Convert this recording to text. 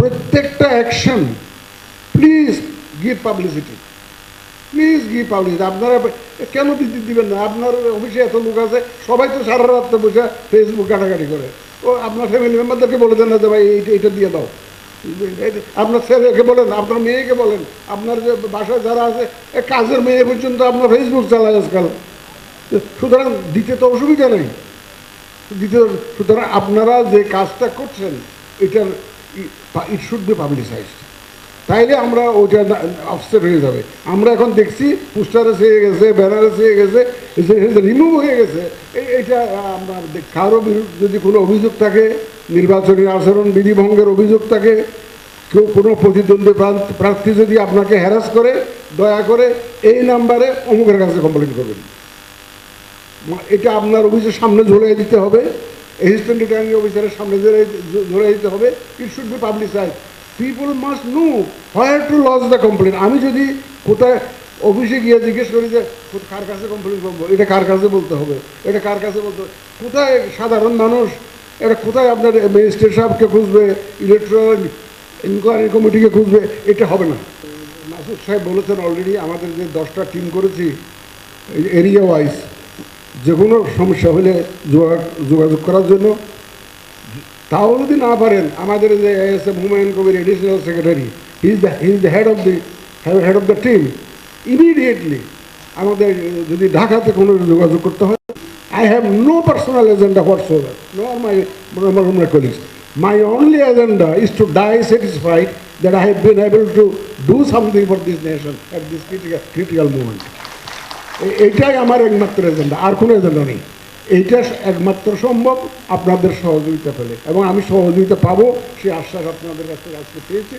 প্রত্যেকটা action please give publicity, please give publicity. আপনারা কেন দিবেন না? আপনার অফিসে এত লোক আছে, সবাই তো সারা রাত্রে বসে ফেসবুক ঘাটাঘাটি করে। ও আপনার ফ্যামিলি মেম্বারদেরকে বলে দেন না যে ভাই এইটা দিয়ে দাও। আপনার ছেলেকে বলেন, আপনার মেয়েকে বলেন, আপনার যে বাসায় যারা আছে কাজের মেয়ে পর্যন্ত আপনার ফেসবুক চালায় আজকাল। সুতরাং দিতে তো অসুবিধা নেই, সুতরাং আপনারা যে কাজটা করছেন এটার ইট শুড বি পাবলিসাইজড। তাইলে আমরা ওইটা অফসেট হয়ে যাবে। আমরা এখন দেখছি পোস্টারে চেয়ে গেছে, ব্যানারে চেয়ে গেছে, রিমুভ হয়ে গেছে। এইটা আমরা কারো বিরুদ্ধে যদি কোনো অভিযোগ থাকে, নির্বাচনী আচরণ বিধি ভঙ্গের অভিযোগ থাকে, কেউ কোনো প্রতিদ্বন্দ্বী প্রার্থী যদি আপনাকে হ্যারাস করে, দয়া করে এই নাম্বারে অমুকের কাছে কমপ্লেন করবেন। এটা আপনার অফিসের সামনে ঝুলিয়ে দিতে হবে, অ্যাসিস্ট্যান্ট রিটার্নিং অফিসারের সামনে ঝুলিয়ে দিতে হবে। It should be publicised. People must know where to lodge the complain. আমি যদি কোথায় অফিসে গিয়ে জিজ্ঞেস করি যে কার কাছে কমপ্লেন করবো, এটা কার কাছে বলতে হবে, এটা কার কাছে বলতে হবে, কোথায় সাধারণ মানুষ এটা কোথায় আপনার ম্যাজিস্ট্রেট সাহেবকে খুঁজবে, ইলেকট্রাল ইনকোয়ারি কমিটিকে খুঁজবে, এটা হবে না। মাসুদ সাহেব বলেছেন অলরেডি, আমাদের যে 10টা টিম করেছি এরিয়া ওয়াইজ, যে কোনো সমস্যা হলে যোগাযোগ করার জন্য। তাও যদি না পারেন, আমাদের যে ASM Humayun Kabir additional secretary, he is the head of the team. Immediately আমাদের যদি ঢাকাতে কোনো যোগাযোগ করতে হয়, I have no personal agenda whatsoever, nor my colleagues. My only agenda is to die satisfied that I have been able to do something for this nation at this critical moment. এইটাই আমার একমাত্র agenda, আর কোনো agenda নেই। এইটা একমাত্র সম্ভব আপনাদের সহযোগিতা পেলে, এবং আমি সহযোগিতা পাবো সেই আশ্বাস আপনাদের কাছ থেকে আজকে পেয়েছি।